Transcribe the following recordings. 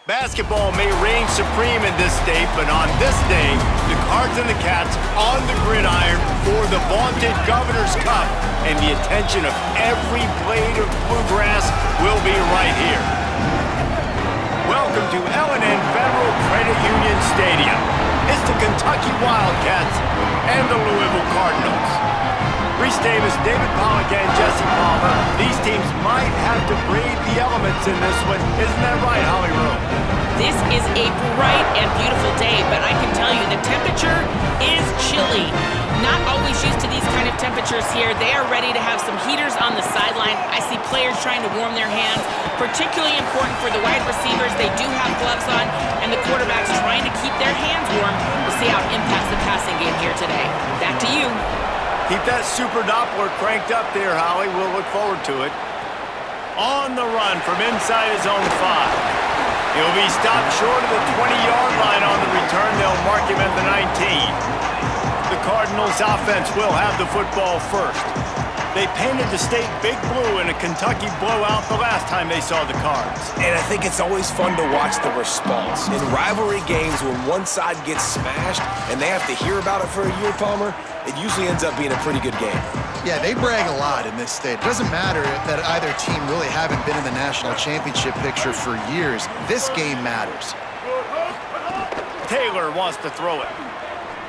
Basketball may reign supreme in this state, but on this day, the Cards and the Cats on the gridiron for the vaunted Governor's Cup, and the attention of every blade of bluegrass will be right here. Welcome to L&N Federal Credit Union Stadium. It's the Kentucky Wildcats and the Louisville Cardinals. Reese Davis, David Pollock, and Jesse Palmer. These teams might have to brave the elements in this one. Isn't that right, Holly Rowe? This is a bright and beautiful day, but I can tell you the temperature is chilly. Not always used to these kind of temperatures here. They are ready to have some heaters on the sideline. I see players trying to warm their hands. Particularly important for the wide receivers. They do have gloves on, and the quarterbacks trying to keep their hands warm. We'll see how it impacts the passing game here today. Back to you. Keep that super Doppler cranked up there, Holly. We'll look forward to it. On the run from inside his own 5. He'll be stopped short of the 20-yard line on the return. They'll mark him at the 19. The Cardinals offense will have the football first. They painted the state big blue in a Kentucky blowout the last time they saw the Cards. And I think it's always fun to watch the response. In rivalry games, when one side gets smashed and they have to hear about it for a year, Palmer, it usually ends up being a pretty good game. Yeah, they brag a lot in this state. It doesn't matter that either team really haven't been in the national championship picture for years. This game matters. Taylor wants to throw it.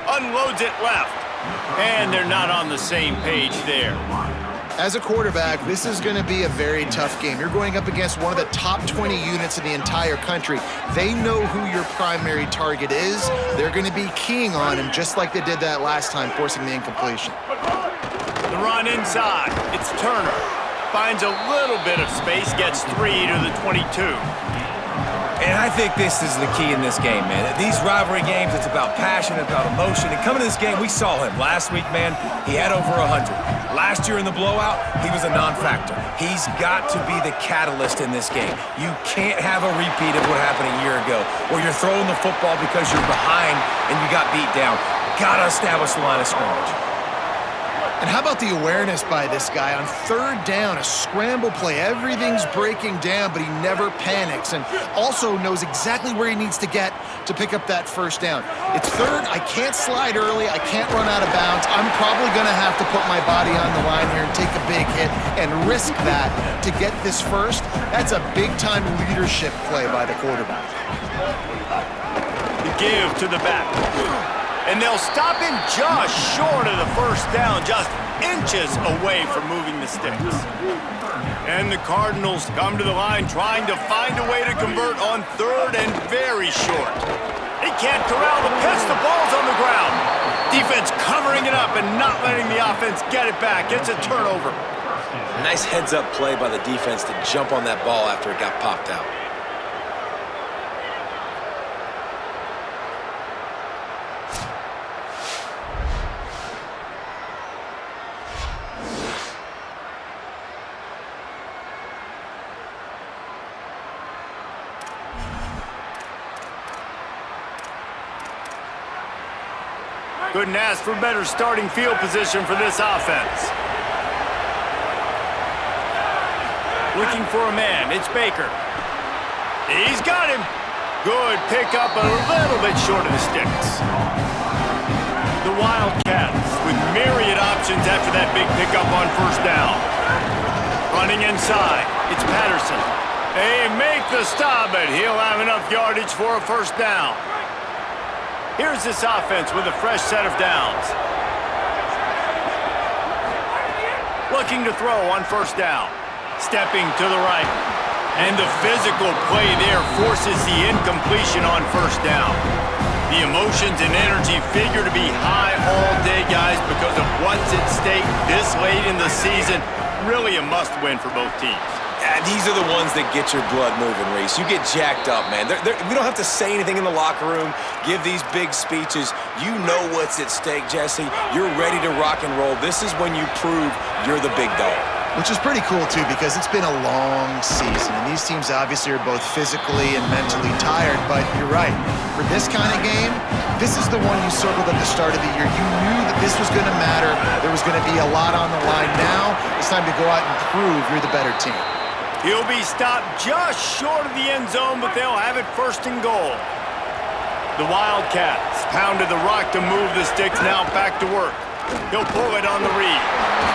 Unloads it left. And they're not on the same page there. As a quarterback, this is going to be a very tough game. You're going up against one of the top 20 units in the entire country. They know who your primary target is. They're going to be keying on him just like they did that last time, forcing the incompletion. The run inside. It's Turner. Finds a little bit of space, gets 3 to the 22. And I think this is the key in this game, man. These rivalry games, it's about passion, about emotion. And coming to this game, we saw him last week, man. He had over 100. Last year in the blowout, he was a non-factor. He's got to be the catalyst in this game. You can't have a repeat of what happened a year ago, where you're throwing the football because you're behind and you got beat down. Gotta establish the line of scrimmage. And how about the awareness by this guy on third down, a scramble play. Everything's breaking down, but he never panics and also knows exactly where he needs to get to pick up that first down. It's third. I can't slide early. I can't run out of bounds. I'm probably going to have to put my body on the line here and take a big hit and risk that to get this first. That's a big-time leadership play by the quarterback. The give to the back. And they'll stop him just short of the first down, just inches away from moving the sticks. And the Cardinals come to the line trying to find a way to convert on third and very short. They can't corral the pitch, the ball's on the ground. Defense covering it up and not letting the offense get it back. It's a turnover. Nice heads-up play by the defense to jump on that ball after it got popped out. Couldn't ask for better starting field position for this offense. Looking for a man, it's Baker. He's got him. Good pickup, a little bit short of the sticks. The Wildcats with myriad options after that big pickup on first down. Running inside, it's Patterson. They make the stop, but he'll have enough yardage for a first down. Here's this offense with a fresh set of downs. Looking to throw on first down. Stepping to the right. And the physical play there forces the incompletion on first down. The emotions and energy figure to be high all day, guys, because of what's at stake this late in the season. Really a must-win for both teams. These are the ones that get your blood moving, Reese. You get jacked up, man. We don't have to say anything in the locker room, give these big speeches. You know what's at stake, Jesse. You're ready to rock and roll. This is when you prove you're the big dog. Which is pretty cool, too, because it's been a long season. And these teams obviously are both physically and mentally tired. But you're right. For this kind of game, this is the one you circled at the start of the year. You knew that this was going to matter. There was going to be a lot on the line. Now it's time to go out and prove you're the better team. He'll be stopped just short of the end zone, but they'll have it first and goal. The Wildcats pounded the rock to move the sticks, now back to work. He'll pull it on the read.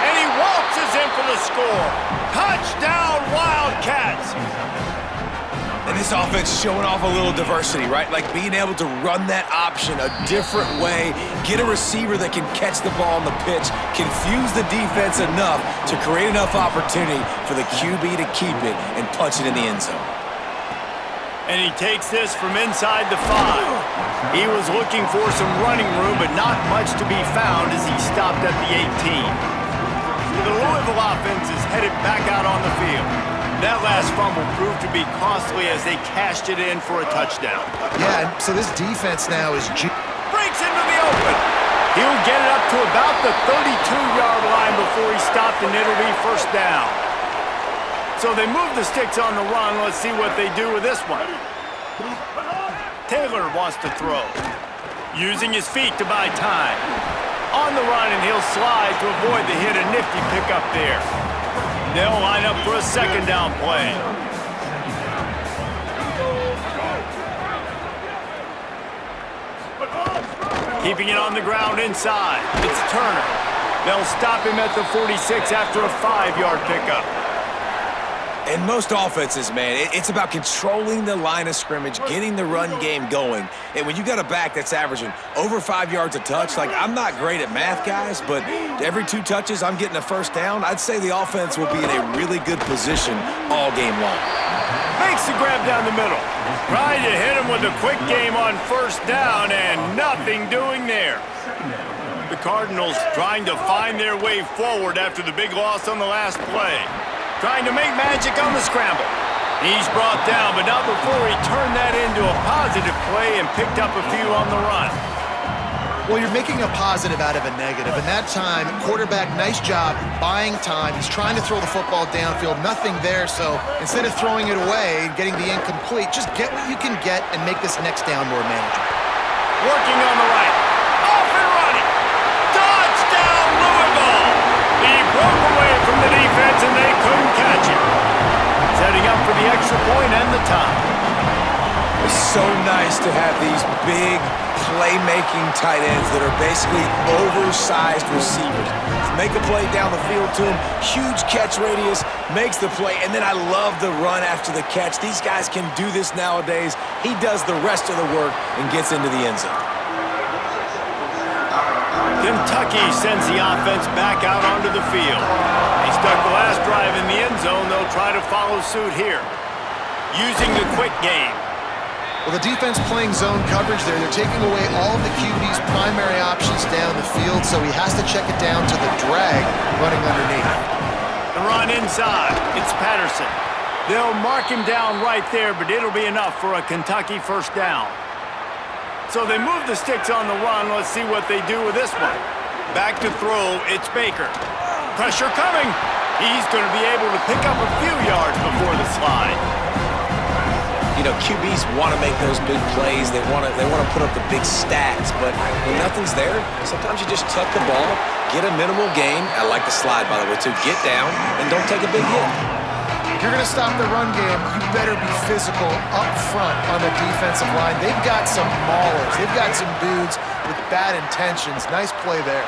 And he waltzes in for the score. Touchdown, Wildcats! And this offense showing off a little diversity, right? Like being able to run that option a different way, get a receiver that can catch the ball on the pitch, confuse the defense enough to create enough opportunity for the QB to keep it and punch it in the end zone. And he takes this from inside the 5. He was looking for some running room, but not much to be found as he stopped at the 18. The Louisville offense is headed back out on the field. That last fumble proved to be costly as they cashed it in for a touchdown. Yeah, so this defense now is... Breaks into the open. He'll get it up to about the 32-yard line before he stopped, and it'll be first down. So they move the sticks on the run. Let's see what they do with this one. Taylor wants to throw. Using his feet to buy time. On the run, and he'll slide to avoid the hit. A nifty pickup there. They'll line up for a second down play. Keeping it on the ground inside. It's Turner. They'll stop him at the 46 after a 5-yard pickup. In most offenses, man, it's about controlling the line of scrimmage, getting the run game going. And when you got a back that's averaging over 5 yards a touch, like, I'm not great at math, guys, but every 2 touches I'm getting a first down, I'd say the offense will be in a really good position all game long. Makes the grab down the middle. Trying to hit him with a quick game on first down, and nothing doing there. The Cardinals trying to find their way forward after the big loss on the last play. Trying to make magic on the scramble. He's brought down, but not before he turned that into a positive play and picked up a few on the run. Well, you're making a positive out of a negative, and that time, quarterback, nice job buying time. He's trying to throw the football downfield, nothing there, so instead of throwing it away and getting the incomplete, just get what you can get and make this next down more manageable. Working on the right. Off and running. Touchdown, Louisville! He broke away from the defense, and they couldn't catch him. Setting up for the extra point and the tie. It's so nice to have these big, playmaking tight ends that are basically oversized receivers. Make a play down the field to him, huge catch radius, makes the play, and then I love the run after the catch. These guys can do this nowadays. He does the rest of the work and gets into the end zone. Kentucky sends the offense back out onto the field. He stuck the last drive in the end zone. They'll try to follow suit here. Using the quick game. Well, the defense playing zone coverage there. They're taking away all of the QB's primary options down the field, so he has to check it down to the drag running underneath. The run inside. It's Patterson. They'll mark him down right there, but it'll be enough for a Kentucky first down. So they move the sticks on the run. Let's see what they do with this one. Back to throw. It's Baker. Pressure coming. He's going to be able to pick up a few yards before the slide. You know, QBs want to make those big plays. They want to put up the big stats, but when nothing's there, sometimes you just tuck the ball, get a minimal gain. I like the slide, by the way, too. Get down and don't take a big hit. If you're going to stop the run game, you better be physical up front on the defensive line. They've got some maulers. They've got some dudes with bad intentions. Nice play there.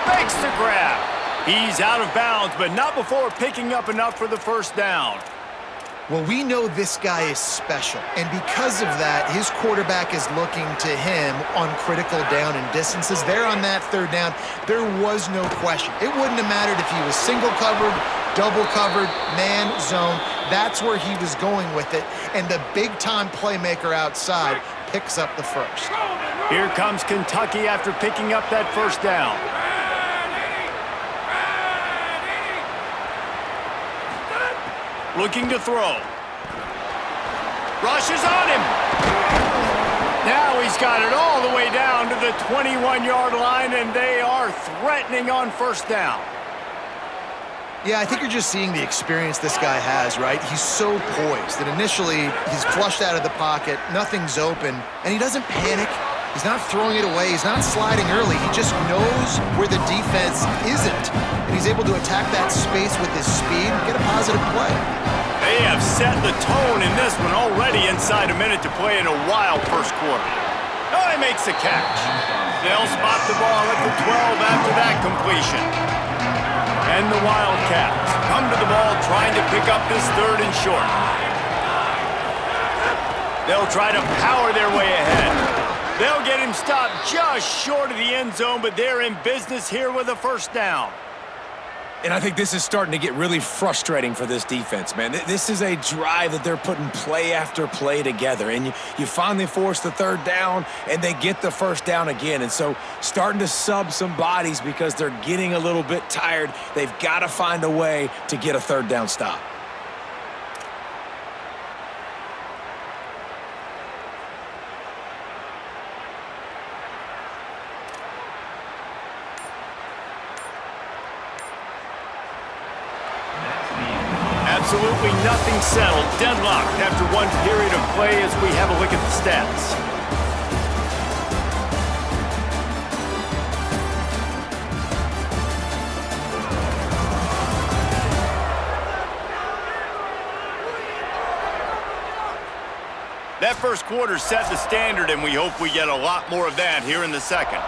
Makes the grab. He's out of bounds, but not before picking up enough for the first down. Well, we know this guy is special, and because of that, his quarterback is looking to him on critical down and distances. There on that third down, there was no question. It wouldn't have mattered if he was single covered, double covered, man, zone. That's where he was going with it, and the big-time playmaker outside picks up the first. Here comes Kentucky after picking up that first down. Looking to throw. Rushes on him. Now he's got it all the way down to the 21-yard line, and they are threatening on first down. Yeah, I think you're just seeing the experience this guy has, right? He's so poised that initially he's flushed out of the pocket, nothing's open, and he doesn't panic. He's not throwing it away. He's not sliding early. He just knows where the defense isn't, and he's able to attack that space with his speed and get a positive play. They have set the tone in this one already inside a minute to play in a wild first quarter. Oh, he makes the catch. They'll spot the ball at the 12 after that completion. And the Wildcats come to the ball trying to pick up this third and short. They'll try to power their way ahead. They'll get him stopped just short of the end zone, but they're in business here with a first down. And I think this is starting to get really frustrating for this defense, man. This is a drive that they're putting play after play together. And you finally force the third down, and they get the first down again. And so starting to sub some bodies because they're getting a little bit tired. They've got to find a way to get a third down stop. Absolutely nothing settled, deadlocked after one period of play as we have a look at the stats. That first quarter set the standard, and we hope we get a lot more of that here in the second.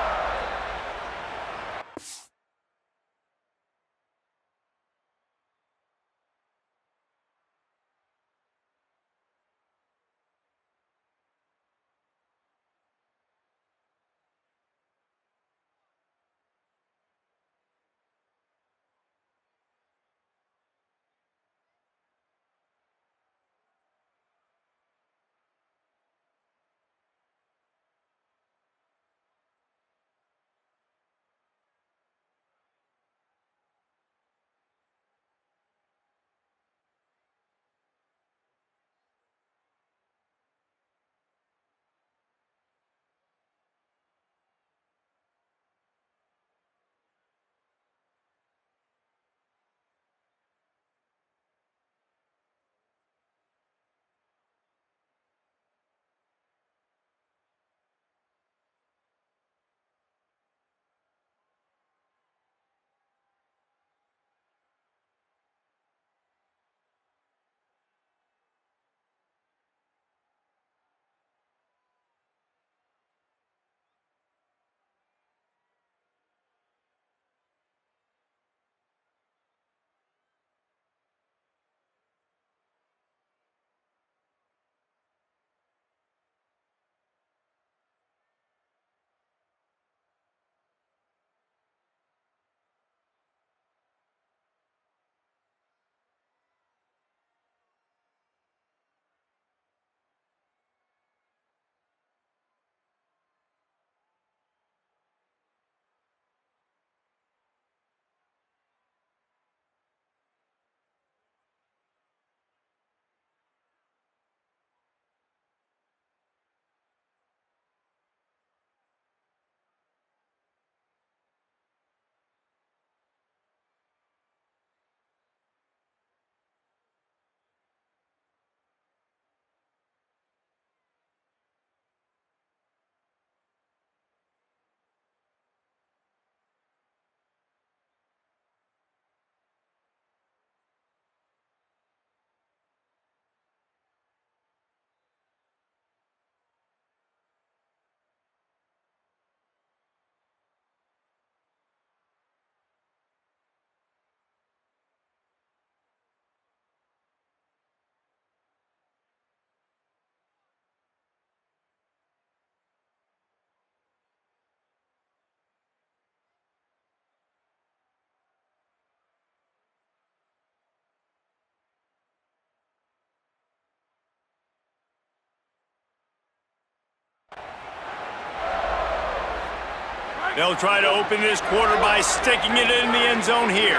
They'll try to open this quarter by sticking it in the end zone here.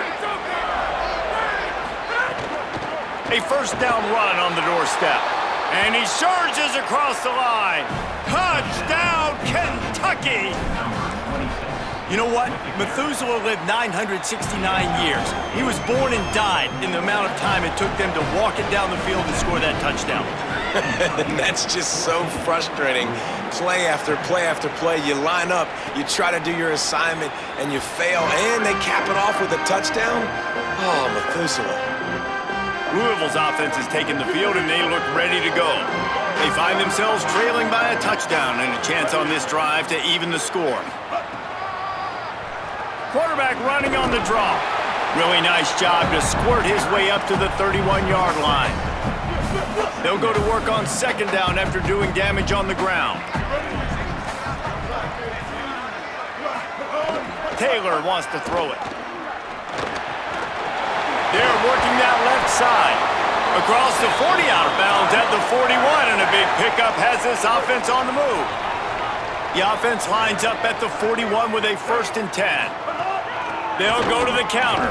A first down run on the doorstep. And he surges across the line. Touchdown, Kentucky! You know what? Methuselah lived 969 years. He was born and died in the amount of time it took them to walk it down the field and score that touchdown. And that's just so frustrating. Play after play after play, you line up, you try to do your assignment, and you fail, and they cap it off with a touchdown? Oh, Methuselah. Louisville's offense has taken the field, and they look ready to go. They find themselves trailing by a touchdown and a chance on this drive to even the score. Quarterback running on the draw. Really nice job to squirt his way up to the 31-yard line. They'll go to work on second down after doing damage on the ground. Taylor wants to throw it. They're working that left side. Across the 40, out of bounds at the 41, and a big pickup has this offense on the move. The offense lines up at the 41 with a 1st and 10. They'll go to the counter.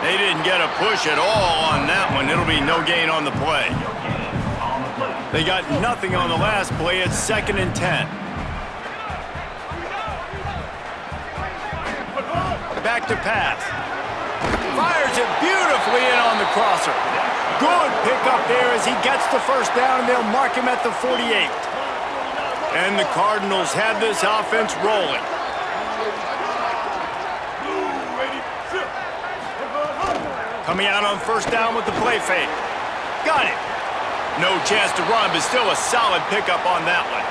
They didn't get a push at all on that one. It'll be no gain on the play. They got nothing on the last play. It's 2nd and 10. Back to pass. Fires it beautifully in on the crosser. Good pickup there as he gets the 1st down, and they'll mark him at the 48. And the Cardinals have this offense rolling. Coming out on 1st down with the play fake. Got it. No chance to run, but still a solid pickup on that one.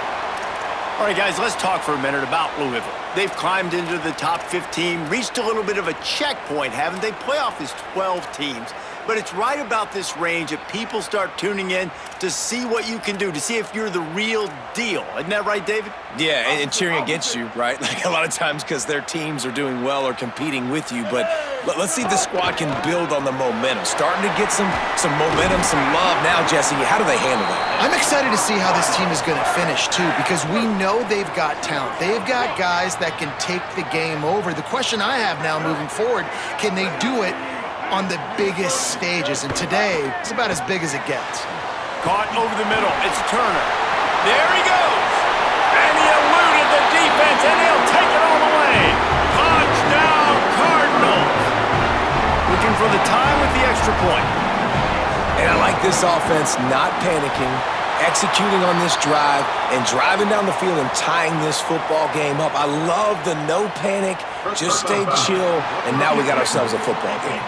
All right, guys, let's talk for a minute about Louisville. They've climbed into the top 15, reached a little bit of a checkpoint, haven't they? Playoff is 12 teams. But it's right about this range that people start tuning in to see what you can do, to see if you're the real deal. Isn't that right, David? Yeah, and cheering against you, right? Like a lot of times because their teams are doing well or competing with you. But let's see if the squad can build on the momentum. Starting to get some momentum, some love now, Jesse. How do they handle that? I'm excited to see how this team is going to finish, too, because we know they've got talent. They've got guys that can take the game over. The question I have now moving forward, can they do it on the biggest stages? And today, it's about as big as it gets. Caught over the middle. It's Turner. There he goes. And he eluded the defense, and he'll take it all the way. Touchdown, Cardinals. Looking for the time with the extra point. And I like this offense not panicking, executing on this drive, and driving down the field and tying this football game up. I love the no panic, just stay chill, and now we got ourselves a football game.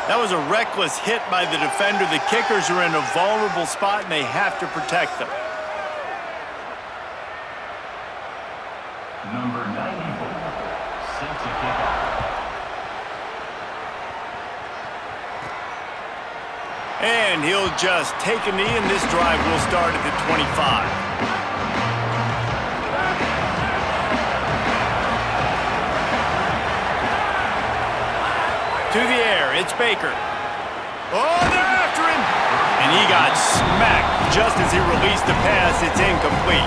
That was a reckless hit by the defender. The kickers are in a vulnerable spot, and they have to protect them. Number 94, set to kick off. And he'll just take a knee, and this drive will start at the 25. To the air, it's Baker. Oh, they're after him! And he got smacked just as he released the pass. It's incomplete.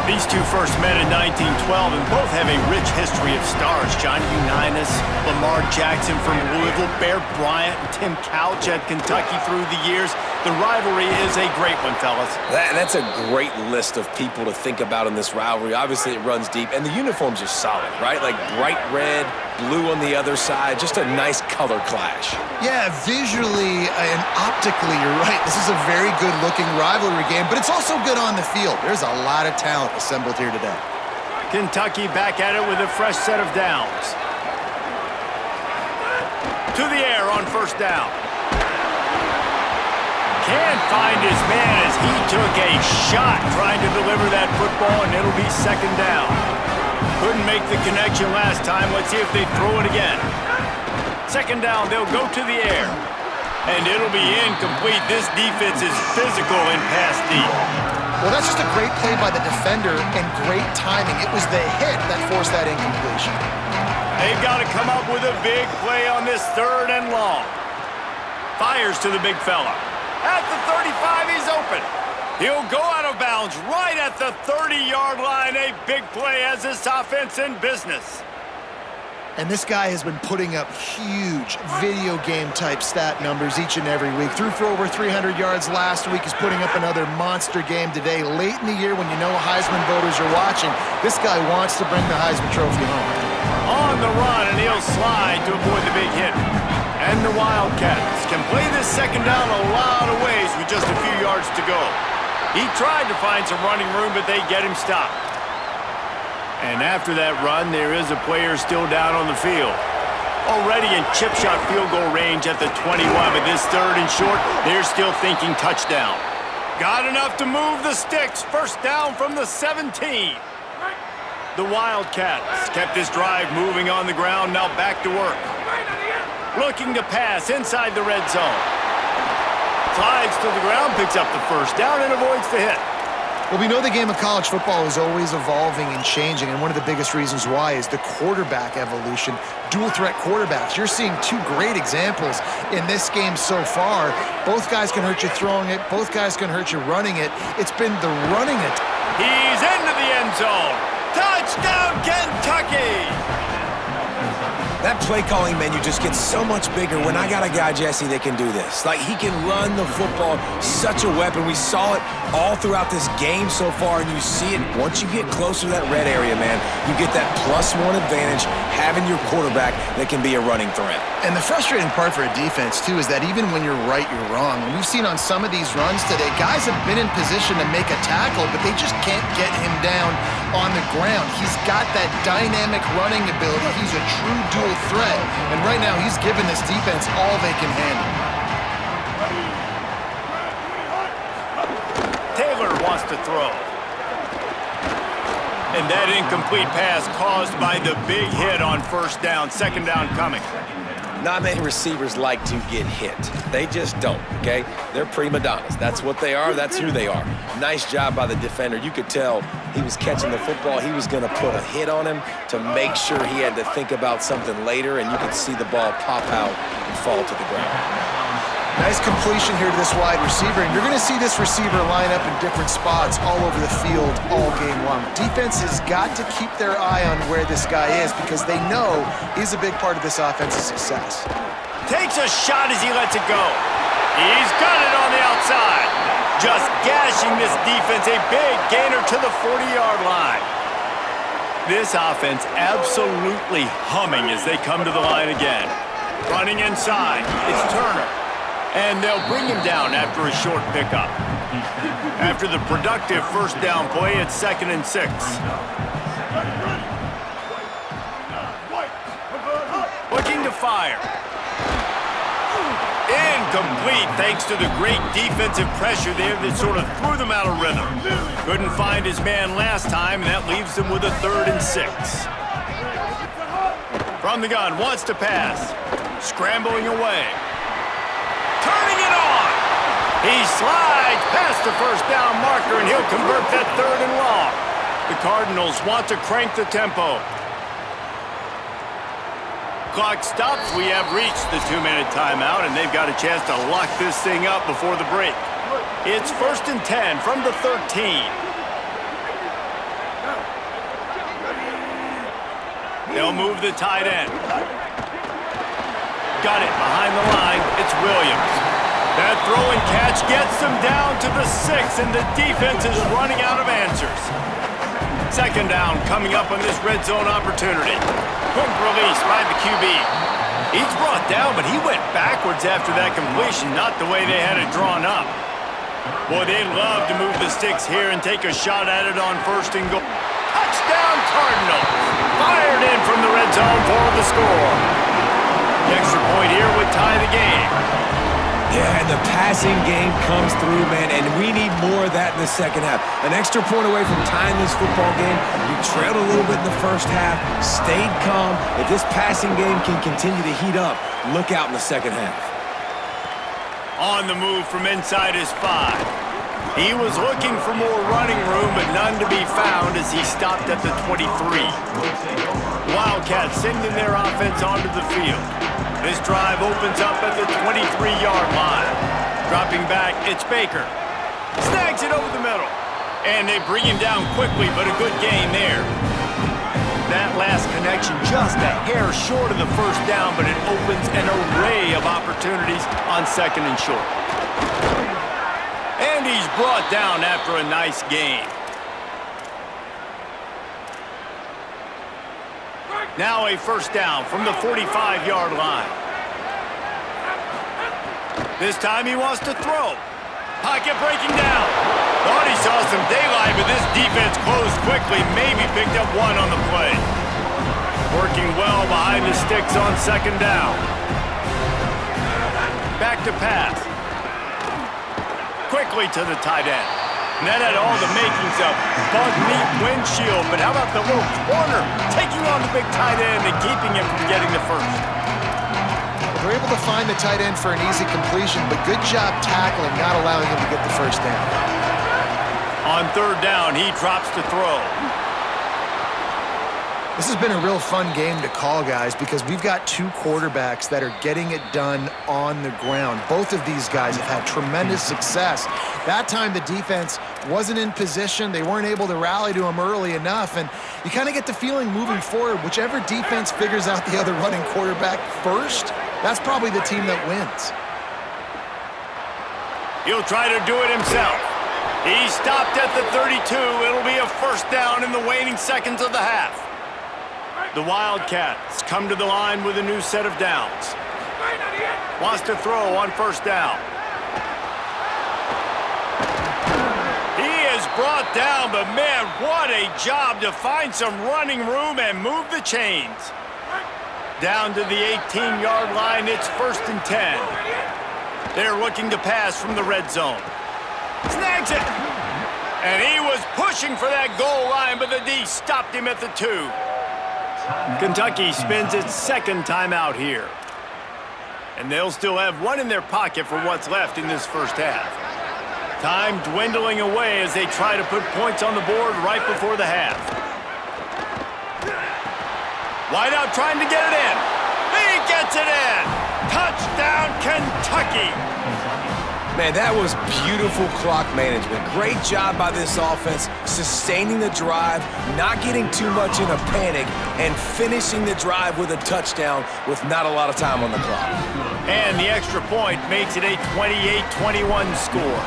These two first met in 1912 and both have a rich history of stars. Johnny Unitas, Lamar Jackson from Louisville, Bear Bryant, and Tim Couch at Kentucky through the years. The rivalry is a great one, fellas. That's a great list of people to think about in this rivalry. Obviously, it runs deep, and the uniforms are solid, right? Like bright red, blue on the other side, just a nice color clash. Yeah, visually and optically, you're right. This is a very good-looking rivalry game, but it's also good on the field. There's a lot of talent assembled here today. Kentucky back at it with a fresh set of downs. To the air on 1st down. Can't find his man as he took a shot trying to deliver that football, and it'll be 2nd down. Couldn't make the connection last time. Let's see if they throw it again. 2nd down, they'll go to the air. And it'll be incomplete. This defense is physical and pass deep. Well, that's just a great play by the defender and great timing. It was the hit that forced that incompletion. They've got to come up with a big play on this 3rd and long. Fires to the big fella. At the 35, he's open. He'll go out of bounds right at the 30-yard line. A big play as this offense in business. And this guy has been putting up huge video game-type stat numbers each and every week. Threw for over 300 yards last week. He's putting up another monster game today. Late in the year when you know Heisman voters are watching, this guy wants to bring the Heisman Trophy home. On the run, and he'll slide to avoid the big hit. And the Wildcats can play this 2nd down a lot of ways with just a few yards to go. He tried to find some running room, but they get him stopped. And after that run, there is a player still down on the field. Already in chip shot field goal range at the 21, but this third and short, they're still thinking touchdown. Got enough to move the sticks. First down from the 17. The Wildcats kept this drive moving on the ground, now back to work. Looking to pass inside the red zone. Slides to the ground, picks up the first down, and avoids the hit. Well, we know the game of college football is always evolving and changing, and one of the biggest reasons why is the quarterback evolution. Dual threat quarterbacks. You're seeing two great examples in this game so far. Both guys can hurt you throwing it. Both guys can hurt you running it. It's been the running it. He's into the end zone. Touchdown, Kentucky! That play calling menu just gets so much bigger when I got a guy, Jesse, that can do this. Like, he can run the football, such a weapon. We saw it all throughout this game so far, and you see it once you get closer to that red area, man. You get that +1 advantage having your quarterback that can be a running threat. And the frustrating part for a defense, too, is that even when you're right, you're wrong. And we've seen on some of these runs today, guys have been in position to make a tackle, but they just can't get him down on the ground. He's got that dynamic running ability. He's a true dual threat. And right now, he's given this defense all they can handle. Taylor wants to throw. And that incomplete pass caused by the big hit on first down. Second down coming. Not many receivers like to get hit. They just don't, okay? They're prima donnas. That's what they are. That's who they are. Nice job by the defender. You could tell he was catching the football. He was going to put a hit on him to make sure he had to think about something later, and you could see the ball pop out and fall to the ground. Nice completion here to this wide receiver, and you're going to see this receiver line up in different spots all over the field all game long. Defense has got to keep their eye on where this guy is because they know he's a big part of this offense's success. Takes a shot as he lets it go. He's got it on the outside. Just gashing this defense, a big gainer to the 40-yard line. This offense absolutely humming as they come to the line again. Running inside, it's Turner. And they'll bring him down after a short pickup. After the productive first down play, it's 2nd and 6. Looking to fire. Incomplete thanks to the great defensive pressure there that sort of threw them out of rhythm. Couldn't find his man last time, and that leaves them with a 3rd and 6. From the gun, wants to pass. Scrambling away. Turning it on. He slides past the first down marker, and he'll convert that 3rd and long. The Cardinals want to crank the tempo. Clock stops. We have reached the 2-minute timeout, and they've got a chance to lock this thing up before the break. It's 1st and 10 from the 13. They'll move the tight end. Got it behind the line. It's Williams. That throw and catch gets them down to the 6, and the defense is running out of answers. 2nd down coming up on this red zone opportunity. Quick release by the QB. He's brought down, but he went backwards after that completion, not the way they had it drawn up. Boy, they'd love to move the sticks here and take a shot at it on 1st and goal. Touchdown, Cardinals! Fired in from the red zone for the score. The extra point here would tie the game. Yeah, and the passing game comes through, man, and we need more of that in the second half. An extra point away from tying this football game. You trailed a little bit in the first half, stayed calm. If this passing game can continue to heat up, look out in the second half. On the move from inside his 5. He was looking for more running room, but none to be found as he stopped at the 23. Wildcats sending their offense onto the field. This drive opens up at the 23-yard line. Dropping back, it's Baker. Snags it over the middle. And they bring him down quickly, but a good gain there. That last connection just a hair short of the first down, but it opens an array of opportunities on 2nd and short. And he's brought down after a nice gain. Now a first down from the 45-yard line. This time he wants to throw. Pocket breaking down. Thought he saw some daylight, but this defense closed quickly. Maybe picked up one on the play. Working well behind the sticks on second down. Back to pass. Quickly to the tight end. And that had all the makings of bug meat windshield, but how about the little corner taking on the big tight end and keeping him from getting the first? They're able to find the tight end for an easy completion, but good job tackling, not allowing him to get the first down. On third down, he drops to throw. This has been a real fun game to call, guys, because we've got two quarterbacks that are getting it done on the ground. Both of these guys have had tremendous success. That time the defense wasn't in position. They weren't able to rally to him early enough, and you kind of get the feeling moving forward, whichever defense figures out the other running quarterback first, that's probably the team that wins. He'll try to do it himself. He stopped at the 32. It'll be a first down in the waning seconds of the half. The Wildcats come to the line with a new set of downs. Wants to throw on first down. He is brought down, but man, what a job to find some running room and move the chains. Down to the 18-yard line, it's 1st and 10. They're looking to pass from the red zone. Snags it! And he was pushing for that goal line, but the D stopped him at the 2. Kentucky spends its second timeout here. And they'll still have one in their pocket for what's left in this first half. Time dwindling away as they try to put points on the board right before the half. Wideout trying to get it in. He gets it in! Touchdown, Kentucky! Man, that was beautiful clock management. Great job by this offense, sustaining the drive, not getting too much in a panic, and finishing the drive with a touchdown with not a lot of time on the clock. And the extra point makes it a 28-21 score.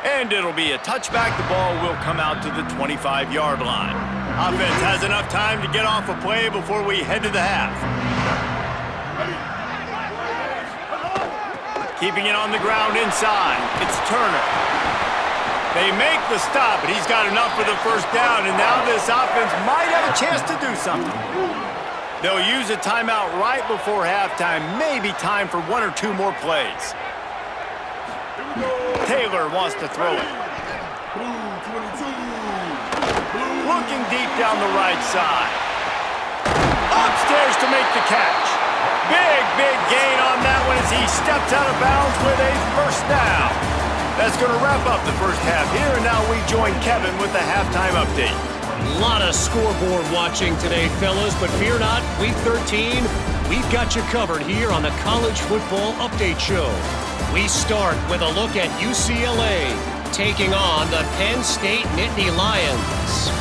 And it'll be a touchback. The ball will come out to the 25-yard line. Offense has enough time to get off a play before we head to the half. Keeping it on the ground inside. It's Turner. They make the stop, but he's got enough for the first down, and now this offense might have a chance to do something. They'll use a timeout right before halftime. Maybe time for one or two more plays. Taylor wants to throw it. Looking deep down the right side. Upstairs to make the catch. Big gain on that one as he steps out of bounds with a first down. That's going to wrap up the first half here, and now we join Kevin with the halftime update. A lot of scoreboard watching today, fellas, but fear not, Week 13, we've got you covered here on the College Football Update Show. We start with a look at UCLA taking on the Penn State Nittany Lions.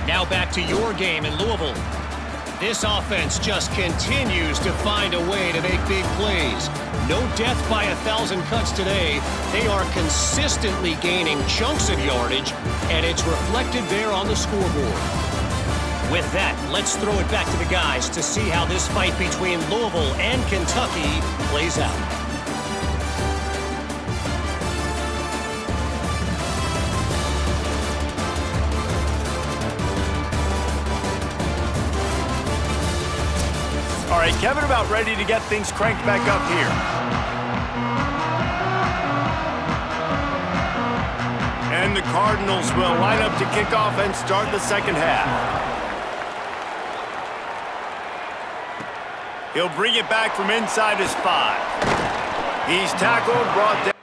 Now back to your game in Louisville. This offense just continues to find a way to make big plays. No death by 1,000 cuts today. They are consistently gaining chunks of yardage, and it's reflected there on the scoreboard. With that, let's throw it back to the guys to see how this fight between Louisville and Kentucky plays out. All right, Kevin, about ready to get things cranked back up here. And the Cardinals will line up to kick off and start the second half. He'll bring it back from inside his 5. He's tackled, brought down.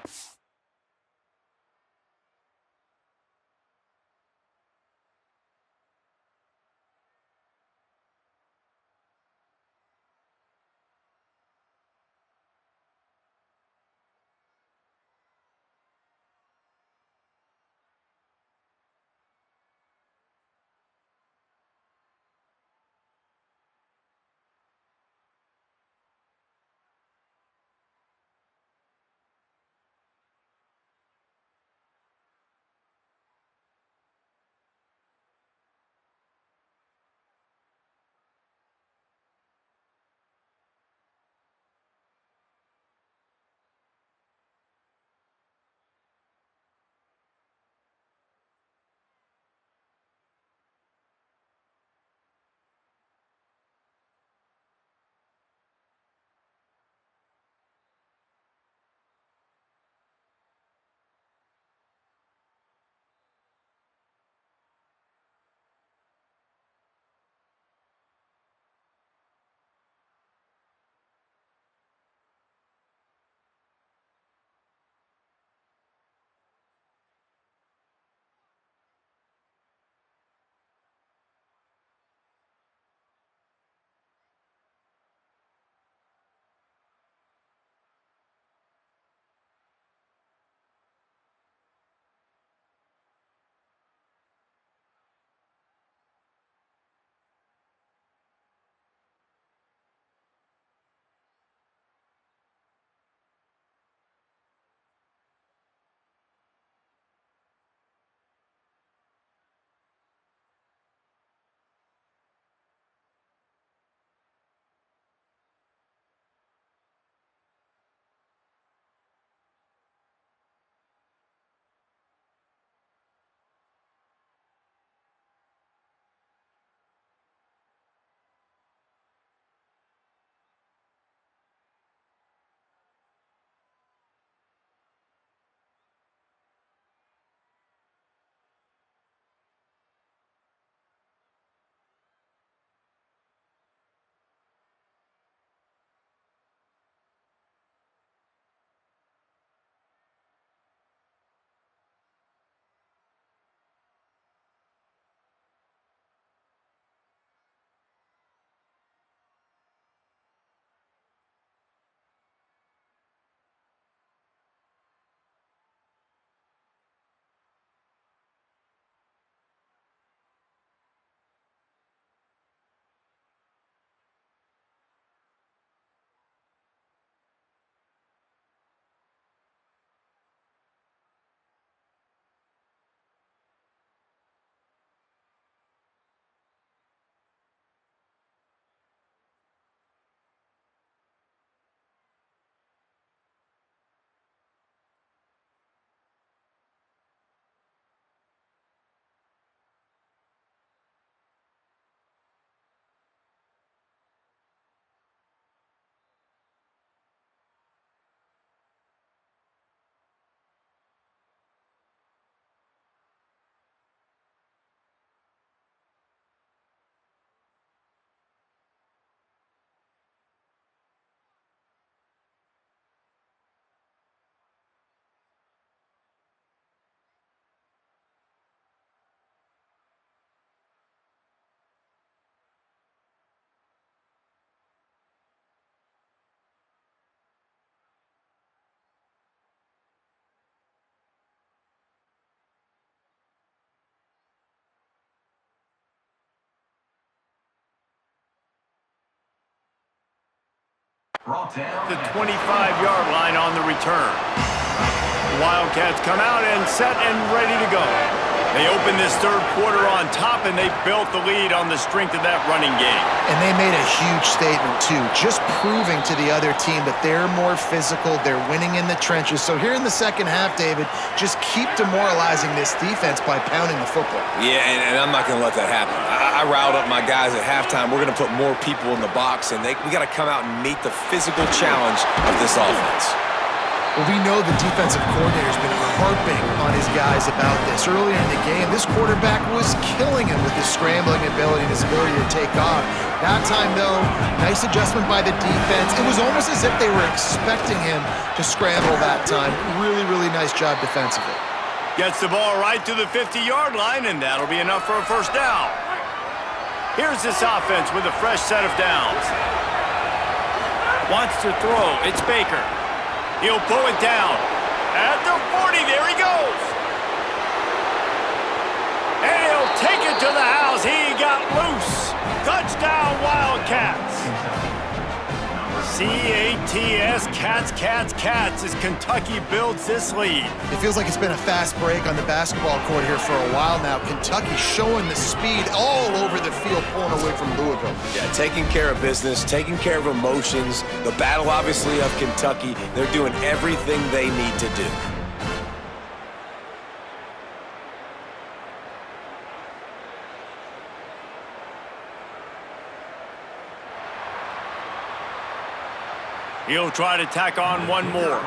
Brought down The 25-yard line on the return. The Wildcats come out and set and ready to go. They open this third quarter on top, and they built the lead on the strength of that running game. And they made a huge statement, too, just proving to the other team that they're more physical, they're winning in the trenches. So here in the second half, David, just keep demoralizing this defense by pounding the football. Yeah, and I'm not going to let that happen. I riled up my guys at halftime. We're going to put more people in the box, and we got to come out and meet the physical challenge of this offense. Well, we know the defensive coordinator's been harping on his guys about this. Earlier in the game, this quarterback was killing him with his scrambling ability and his ability to take off. That time, though, nice adjustment by the defense. It was almost as if they were expecting him to scramble that time. Really, really nice job defensively. Gets the ball right to the 50-yard line, and that'll be enough for a first down. Here's this offense with a fresh set of downs. Wants to throw. It's Baker. He'll pull it down. At the 40, there he goes. And he'll take it to the house. He got loose. Touchdown, Wildcats. C-A-T-S, Cats, as Kentucky builds this lead. It feels like it's been a fast break on the basketball court here for a while now. Kentucky showing the speed all over the field, pulling away from Louisville. Yeah, taking care of business, taking care of emotions. The battle, obviously, of Kentucky. They're doing everything they need to do. He'll try to tack on one more.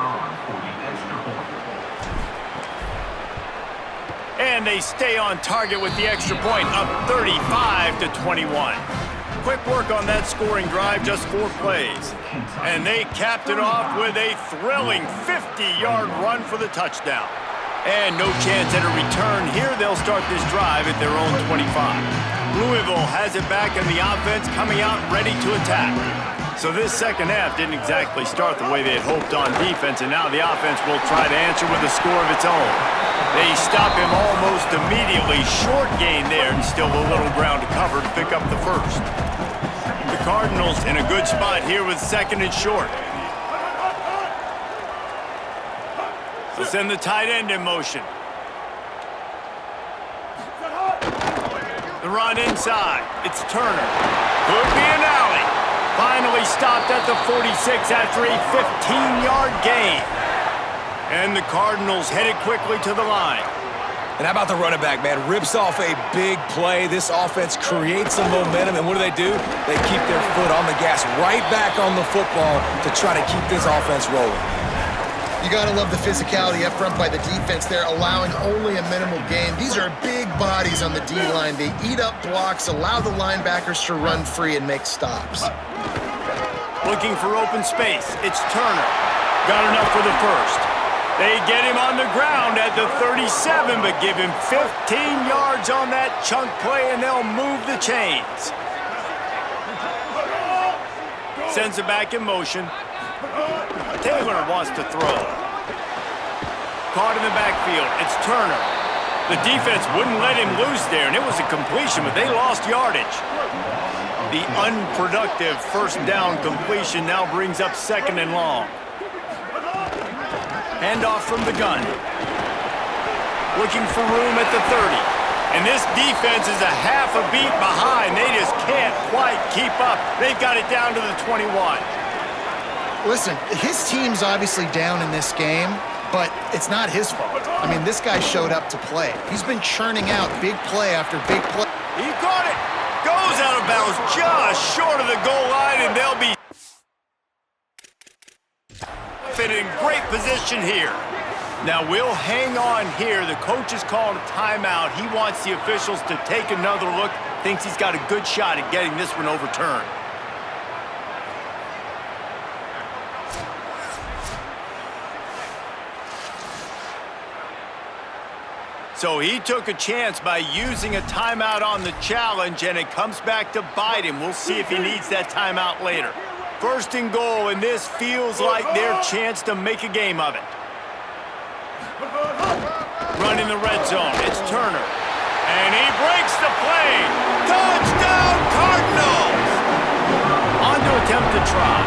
And they stay on target with the extra point, up 35-21. Quick work on that scoring drive, just 4 plays. And they capped it off with a thrilling 50-yard run for the touchdown. And no chance at a return here. They'll start this drive at their own 25. Louisville has it back in the offense, coming out ready to attack. So this second half didn't exactly start the way they had hoped on defense, and now the offense will try to answer with a score of its own. They stop him almost immediately. Short gain there, and still a little ground to cover to pick up the first. The Cardinals in a good spot here with second and short. So send the tight end in motion. The run inside. It's Turner. Could be an alley. Finally stopped at the 46 after a 15-yard gain. And the Cardinals headed quickly to the line. And how about the running back, man? Rips off a big play. This offense creates some momentum, and what do? They keep their foot on the gas, right back on the football to try to keep this offense rolling. You got to love the physicality up front by the defense there, allowing only a minimal gain. These are big bodies on the D-line. They eat up blocks, allow the linebackers to run free and make stops. Looking for open space. It's Turner. Got enough for the first. They get him on the ground at the 37, but give him 15 yards on that chunk play, and they'll move the chains. Sends it back in motion. Taylor wants to throw. Caught in the backfield. It's Turner. The defense wouldn't let him loose there, and it was a completion, but they lost yardage. The unproductive first down completion now brings up second and long. Handoff from the gun. Looking for room at the 30. And this defense is a half a beat behind. They just can't quite keep up. They've got it down to the 21. Listen, his team's obviously down in this game, but it's not his fault. I mean, this guy showed up to play. He's been churning out big play after big play. He caught it. Goes out of bounds just short of the goal line, and they'll be in great position here. Now we'll hang on here. The coach has called a timeout. He wants the officials to take another look. Thinks he's got a good shot at getting this one overturned. So he took a chance by using a timeout on the challenge, and it comes back to bite him. We'll see if he needs that timeout later. First and goal, and this feels like their chance to make a game of it. Run in the red zone. It's Turner. And he breaks the play. Touchdown, Cardinals! On to attempt to try.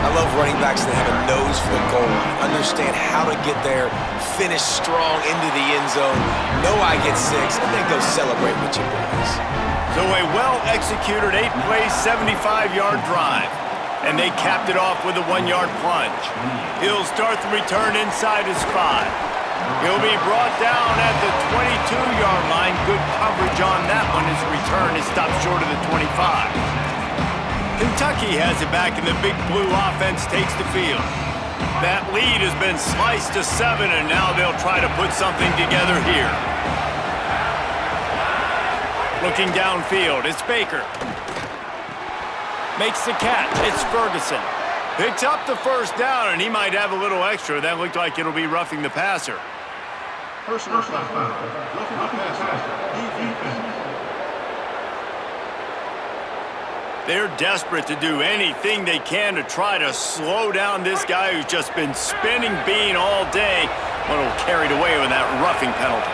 I love running backs that have a nose for the goal line, understand how to get there, finish strong into the end zone, know I get 6, and then go celebrate with your boys. So a well-executed 8-play, 75-yard drive. And they capped it off with a 1-yard plunge. He'll start the return inside his 5. He'll be brought down at the 22-yard line. Good coverage on that one. His return is stopped short of the 25. Kentucky has it back, and the Big Blue offense takes the field. That lead has been sliced to 7, and now they'll try to put something together here. Looking downfield, it's Baker. Makes the catch. It's Ferguson. Picks up the first down, and he might have a little extra. That looked like it'll be roughing the passer. Personal foul. Roughing the passer. Defense. They're desperate to do anything they can to try to slow down this guy who's just been spinning bean all day. One will carried away with that roughing penalty.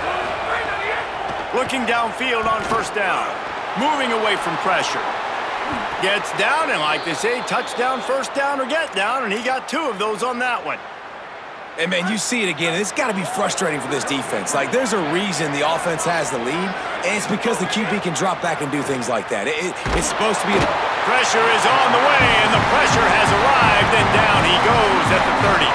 Looking downfield on first down. Moving away from pressure. Gets down, and like they say, touchdown, first down, or get down, and he got 2 of those on that one. And, man, you see it again, and it's got to be frustrating for this defense. Like, there's a reason the offense has the lead, and it's because the QB can drop back and do things like that. It's supposed to be Pressure is on the way, and the pressure has arrived, and down he goes at the 30.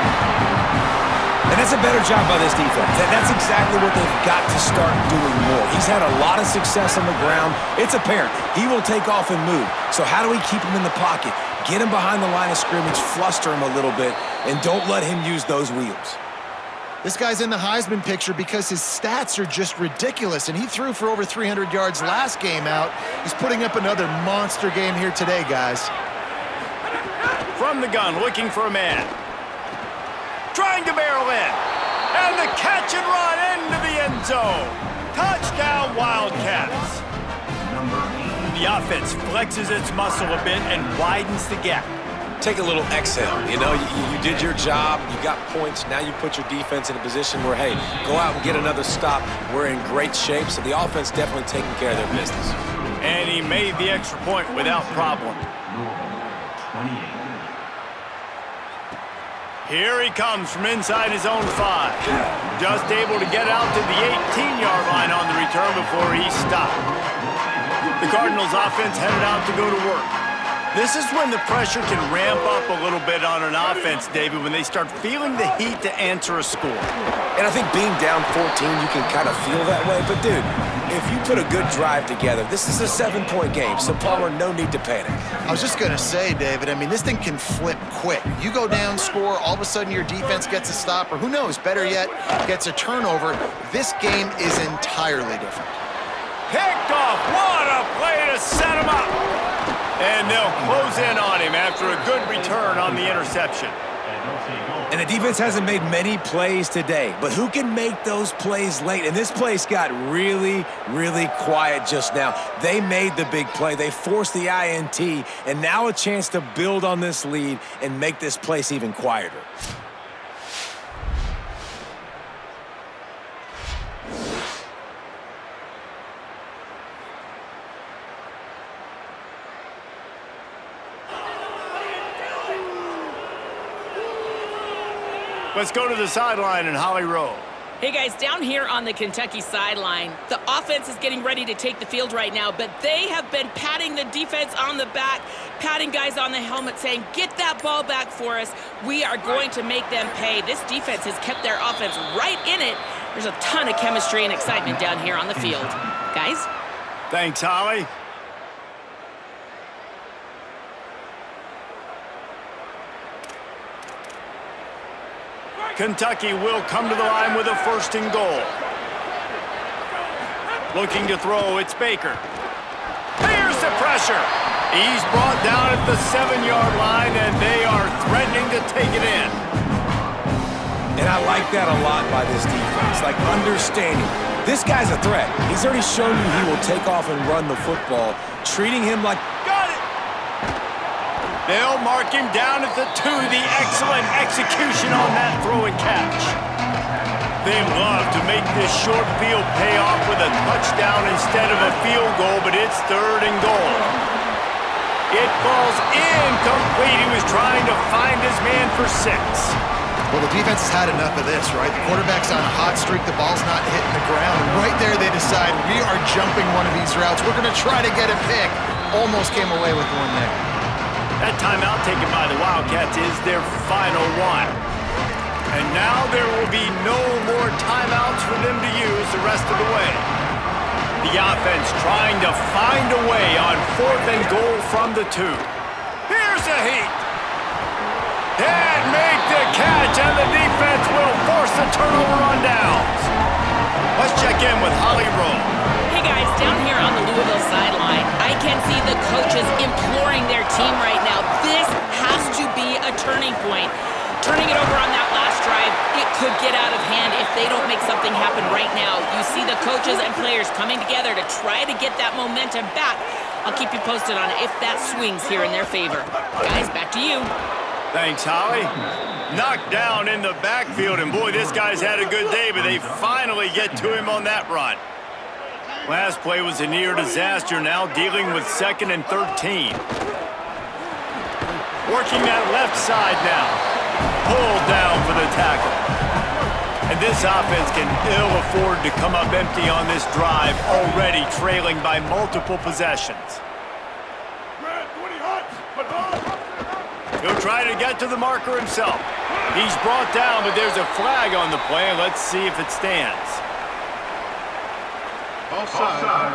And that's a better job by this defense. That's exactly what they've got to start doing more. He's had a lot of success on the ground. It's apparent. He will take off and move. So how do we keep him in the pocket? Get him behind the line of scrimmage, fluster him a little bit, and don't let him use those wheels. This guy's in the Heisman picture because his stats are just ridiculous, and he threw for over 300 yards last game out. He's putting up another monster game here today, guys. From the gun, looking for a man. Trying to barrel in. And the catch and run into the end zone. Touchdown, Wildcats. The offense flexes its muscle a bit and widens the gap. Take a little exhale. You know, you did your job. You got points. Now you put your defense in a position where, hey, go out and get another stop. We're in great shape, so the offense definitely taking care of their business. And he made the extra point without problem. Here he comes from inside his own 5. Just able to get out to the 18-yard line on the return before he stopped. The Cardinals offense headed out to go to work. This is when the pressure can ramp up a little bit on an offense, David, when they start feeling the heat to answer a score. And I think being down 14, you can kind of feel that way. But, dude, if you put a good drive together, this is a 7-point game, so, Palmer, no need to panic. I was just going to say, David, I mean, this thing can flip quick. You go down, score, all of a sudden your defense gets a stop, or who knows, better yet, gets a turnover. This game is entirely different. Picked off. What a play to set him up. And they'll close in on him after a good return on the interception. And the defense hasn't made many plays today, but who can make those plays late? And this place got really, really quiet just now. They made the big play. They forced the INT, and now a chance to build on this lead and make this place even quieter. Let's go to the sideline in Holly Rowe. Hey guys, down here on the Kentucky sideline, the offense is getting ready to take the field right now, but they have been patting the defense on the back, patting guys on the helmet, saying, get that ball back for us. We are going to make them pay. This defense has kept their offense right in it. There's a ton of chemistry and excitement down here on the field. Guys? Thanks, Holly. Kentucky will come to the line with a 1st and goal. Looking to throw, it's Baker. Here's the pressure. He's brought down at the 7-yard line, and they are threatening to take it in. And I like that a lot by this defense, like understanding. This guy's a threat. He's already shown you he will take off and run the football, treating him like... Got it! They'll mark him down at the 2. The excellent execution on that throw and catch. They love to make this short field pay off with a touchdown instead of a field goal, but it's 3rd and goal. It falls incomplete. He was trying to find his man for 6. Well, the defense has had enough of this, right? The quarterback's on a hot streak. The ball's not hitting the ground. And right there, they decide, we are jumping one of these routes. We're going to try to get a pick. Almost came away with one there. That timeout taken by the Wildcats is their final one. And now there will be no more timeouts for them to use the rest of the way. The offense trying to find a way on 4th and goal from the 2. Here's a heat. And make the catch, and the defense will force the turnover on downs. Let's check in with Holly Rowe. Hey guys, down here on the Louisville sideline, I can see the coaches imploring their team right now. This has to be a turning point. Turning it over on that last drive, it could get out of hand if they don't make something happen right now. You see the coaches and players coming together to try to get that momentum back. I'll keep you posted on if that swings here in their favor. Guys, back to you. Thanks, Holly. Knocked down in the backfield, and boy, this guy's had a good day, but they finally get to him on that run. Last play was a near disaster, now dealing with 2nd and 13. Working that left side now. Pulled down for the tackle. And this offense can ill afford to come up empty on this drive, already trailing by multiple possessions. He'll try to get to the marker himself. He's brought down, but there's a flag on the play. Let's see if it stands. Offside.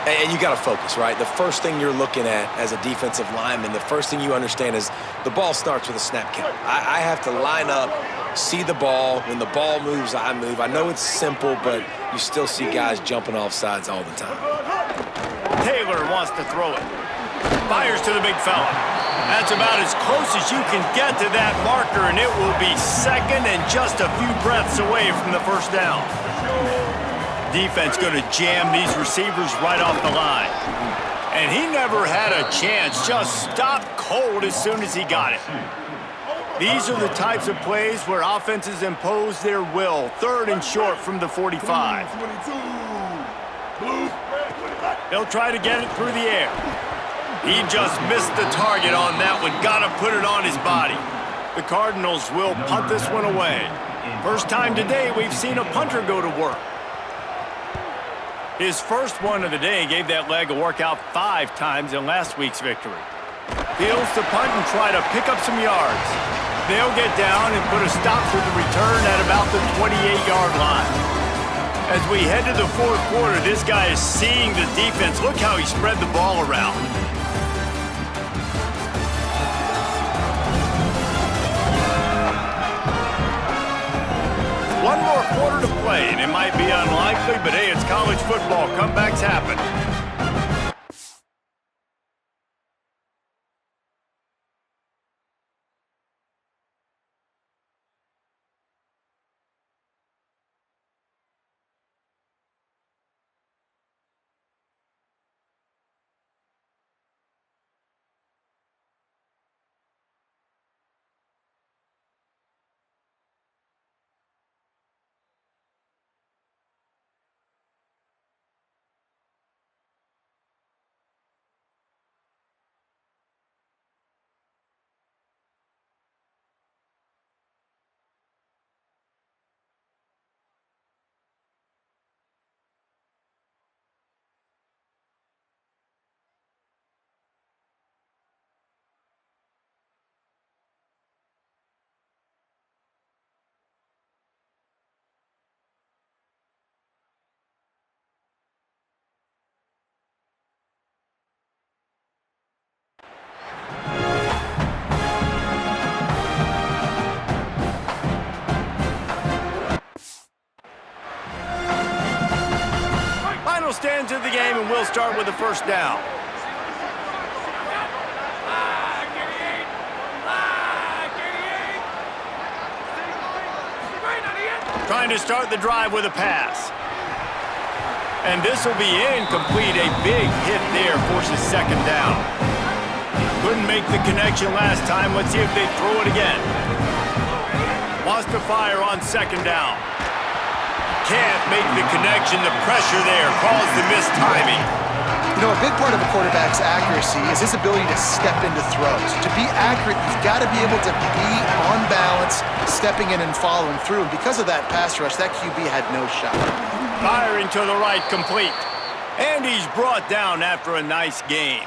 And you got to focus, right? The first thing you're looking at as a defensive lineman, the first thing you understand is the ball starts with a snap count. I have to line up, see the ball. When the ball moves, I move. I know it's simple, but you still see guys jumping off sides all the time. Taylor wants to throw it. Fires to the big fella. That's about as close as you can get to that marker, and it will be 2nd and just a few breaths away from the first down. Defense going to jam these receivers right off the line. And he never had a chance, just stopped cold as soon as he got it. These are the types of plays where offenses impose their will. 3rd and short from the 45. He'll try to get it through the air. He just missed the target on that one. Got to put it on his body. The Cardinals will punt this one away. First time today we've seen a punter go to work. His first one of the day gave that leg a workout 5 times in last week's victory. Fields the punt and try to pick up some yards. They'll get down and put a stop to the return at about the 28-yard line. As we head to the 4th quarter, this guy is seeing the defense. Look how he spread the ball around. One more quarter to play, and it might be unlikely, but hey, it's college football. Comebacks happen. Stands of the game, and we'll start with the first down. Trying to start the drive with a pass. And this will be incomplete. A big hit there forces 2nd down. Couldn't make the connection last time. Let's see if they throw it again. Wants to fire on 2nd down. can't make the connection. The pressure there caused the missed timing. You know, a big part of a quarterback's accuracy is his ability to step into throws. To be accurate, you've got to be able to be on balance, stepping in and following through. And because of that pass rush, that QB had no shot. Firing to the right, complete. And he's brought down after a nice game.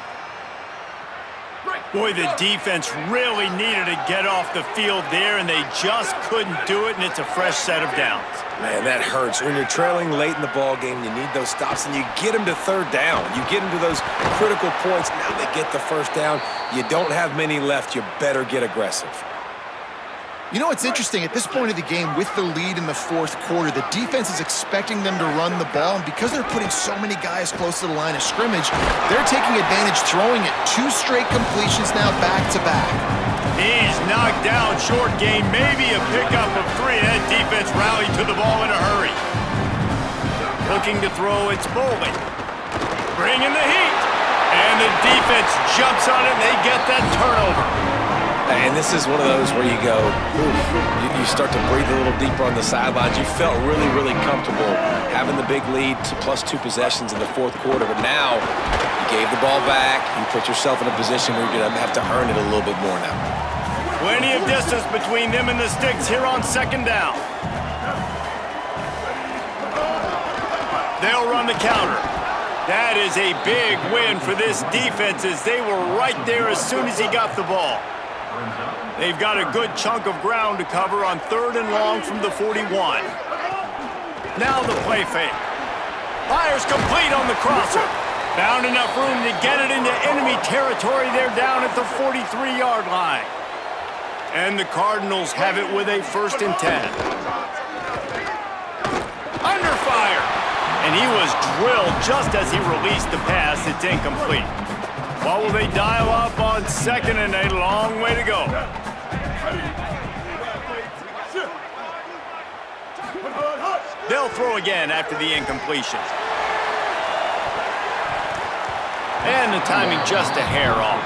Boy, the defense really needed to get off the field there, and they just couldn't do it, and it's a fresh set of downs. Man, that hurts. When you're trailing late in the ball game, you need those stops, and you get them to third down. You get them to those critical points. Now they get the first down. You don't have many left. You better get aggressive. You know, it's interesting. At this point of the game, with the lead in the fourth quarter, the defense is expecting them to run the ball, and because they're putting so many guys close to the line of scrimmage, they're taking advantage, throwing it. 2 straight completions now back-to-back. He's knocked down, short game, maybe a pickup of 3. That defense rallied to the ball in a hurry. Looking to throw, it's Bowling. Bringing the heat. And the defense jumps on it, and they get that turnover. And this is one of those where you go, oof, you start to breathe a little deeper on the sidelines. You felt really, really comfortable having the big lead to +2 possessions in the fourth quarter. But now you gave the ball back. You put yourself in a position where you're going to have to earn it a little bit more now. Plenty of distance between them and the sticks here on second down. They'll run the counter. That is a big win for this defense as they were right there as soon as he got the ball. They've got a good chunk of ground to cover on 3rd and long from the 41. Now the play fake. Fires complete on the crosser. Found enough room to get it into enemy territory. They're down at the 43-yard line. And the Cardinals have it with a 1st and 10. Under fire. And he was drilled just as he released the pass. It's incomplete. What will they dial up on 2nd and a long way to go? They'll throw again after the incompletion. And the timing just a hair off.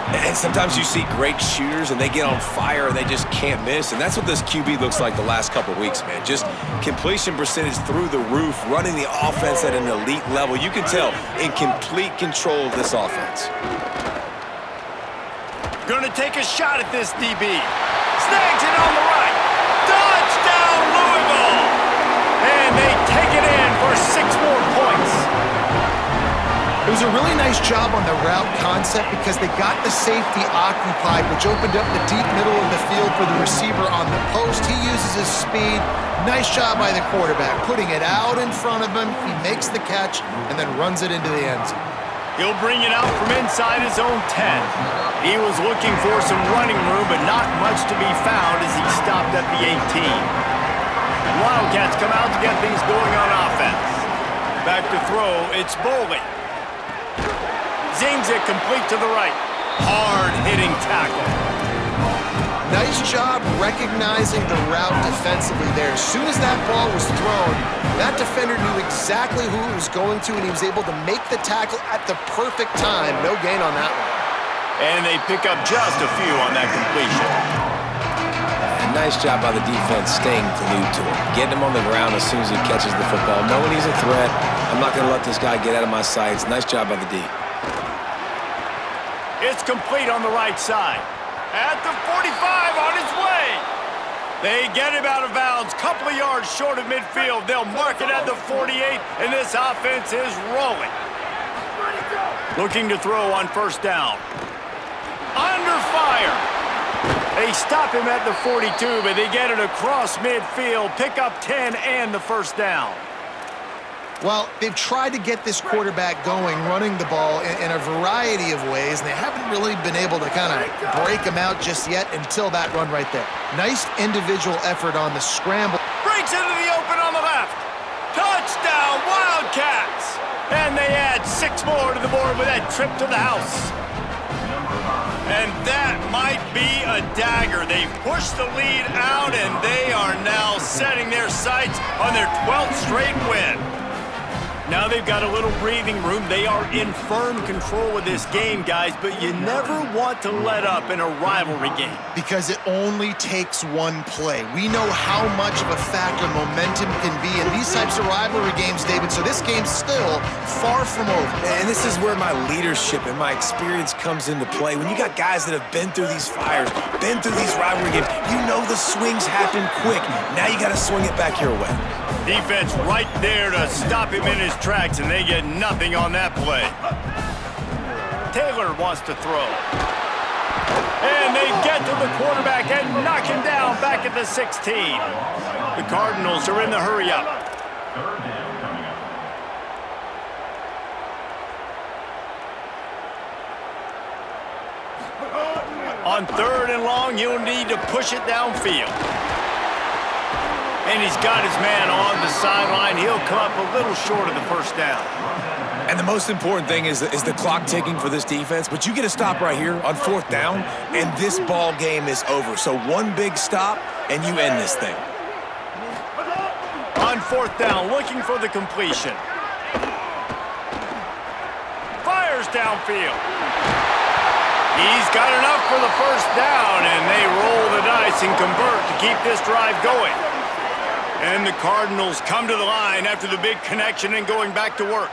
And sometimes you see great shooters and they get on fire and they just can't miss. And that's what this QB looks like the last couple of weeks, man. Just completion percentage through the roof, running the offense at an elite level. You can tell in complete control of this offense. Gonna take a shot at this DB. Snags it on the right. Touchdown, Louisville! And they take it in for 6 more points. It was a really nice job on the route concept because they got the safety occupied, which opened up the deep middle of the field for the receiver on the post. He uses his speed. Nice job by the quarterback, putting it out in front of him. He makes the catch and then runs it into the end zone. He'll bring it out from inside his own 10. He was looking for some running room, but not much to be found as he stopped at the 18. Wildcats come out to get things going on offense. Back to throw, it's Bowling. Zings it complete to the right. Hard-hitting tackle. Nice job recognizing the route defensively there. As soon as that ball was thrown, that defender knew exactly who it was going to, and he was able to make the tackle at the perfect time. No gain on that one. And they pick up just a few on that completion. And nice job by the defense staying glued to him. Getting him on the ground as soon as he catches the football. Knowing he's a threat, I'm not going to let this guy get out of my sights. Nice job by the D. It's complete on the right side. At the 45 on his way. They get him out of bounds. Couple of yards short of midfield. They'll mark it at the 48, and this offense is rolling. Looking to throw on 1st down. Under fire. They stop him at the 42, but they get it across midfield. Pick up 10 and the 1st down. Well, they've tried to get this quarterback going, running the ball in a variety of ways, and they haven't really been able to kind of break him out just yet until that run right there. Nice individual effort on the scramble. Breaks into the open on the left. Touchdown, Wildcats! And they add 6 more to the board with that trip to the house. And that might be a dagger. They've pushed the lead out, and they are now setting their sights on their 12th straight win. Now they've got a little breathing room. They are in firm control of this game, guys, but you never want to let up in a rivalry game. Because it only takes one play. We know how much of a factor momentum can be in these types of rivalry games, David, so this game's still far from over. And this is where my leadership and my experience comes into play. When you got guys that have been through these fires, been through these rivalry games, you know the swings happen quick. Now you got to swing it back your way. Defense right there to stop him in his tracks, and they get nothing on that play. Taylor wants to throw. And they get to the quarterback and knock him down back at the 16. The Cardinals are in the hurry-up. On 3rd and long, you'll need to push it downfield. And he's got his man on the sideline. He'll come up a little short of the first down. And the most important thing is the clock ticking for this defense. But you get a stop right here on 4th down, and this ball game is over. So one big stop, and you end this thing. On 4th down, looking for the completion. Fires downfield. He's got enough for the first down, and they roll the dice and convert to keep this drive going. And the Cardinals come to the line after the big connection and going back to work.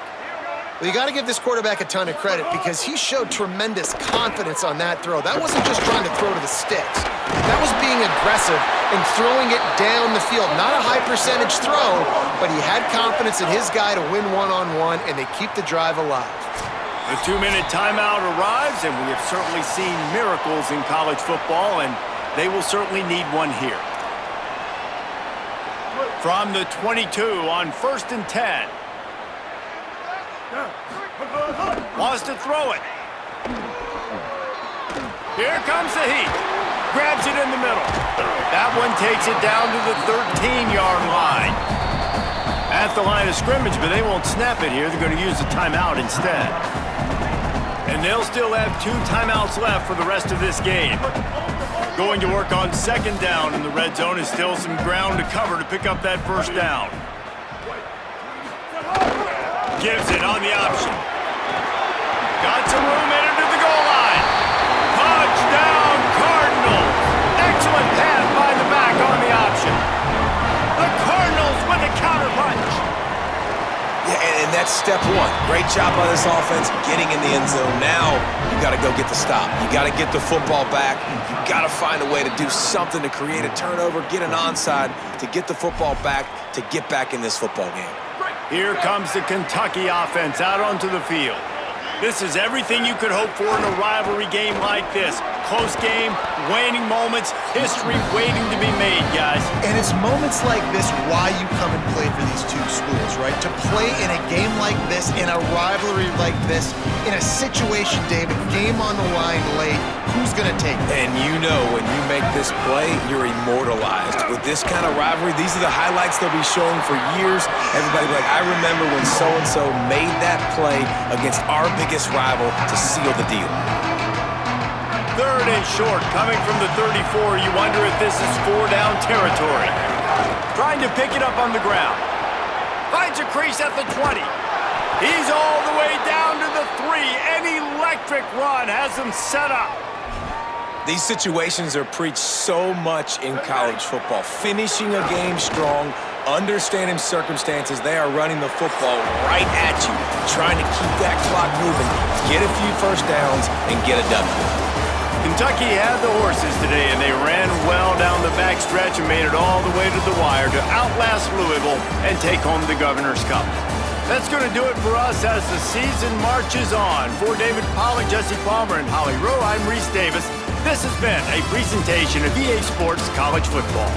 Well, you got to give this quarterback a ton of credit because he showed tremendous confidence on that throw. That wasn't just trying to throw to the sticks. That was being aggressive and throwing it down the field. Not a high-percentage throw, but he had confidence in his guy to win one-on-one, and they keep the drive alive. The 2-minute timeout arrives, and we have certainly seen miracles in college football, and they will certainly need one here. From the 22 on 1st and 10. Wants to throw it. Here comes the heat. Grabs it in the middle. That one takes it down to the 13-yard line. At the line of scrimmage, but they won't snap it here. They're going to use a timeout instead. And they'll still have 2 timeouts left for the rest of this game. Going to work on 2nd down in the red zone is still some ground to cover to pick up that first down. Gives it on the option. Got some room in it to the goal line. Touchdown Cardinals. Excellent pass by the back on the option. The Cardinals with a counter punch. Yeah, and that's step 1. Great job by this offense getting in the end zone. Now you got to go get the stop. You got to get the football back. You got to find a way to do something to create a turnover, get an onside, to get the football back, to get back in this football game. Here comes the Kentucky offense out onto the field. This is everything you could hope for in a rivalry game like this. Close game, waning moments, history waiting to be made, guys. And it's moments like this why you come and play for these two schools, right? To play in a game like this, in a rivalry like this, in a situation, David, game on the line late, who's going to take it? And you know when you make this play, you're immortalized. With this kind of rivalry, these are the highlights they'll be showing for years. Everybody will be like, I remember when so-and-so made that play against our biggest rival to seal the deal. 3rd and short, coming from the 34. You wonder if this is 4-down territory. Trying to pick it up on the ground. Finds a crease at the 20. He's all the way down to the 3. An electric run has him set up. These situations are preached so much in college football. Finishing a game strong, understanding circumstances. They are running the football right at you, trying to keep that clock moving, get a few first downs, and get a W. Kentucky had the horses today, and they ran well down the backstretch and made it all the way to the wire to outlast Louisville and take home the Governor's Cup. That's going to do it for us as the season marches on. For David Pollack, Jesse Palmer, and Holly Rowe, I'm Reese Davis. This has been a presentation of EA Sports College Football.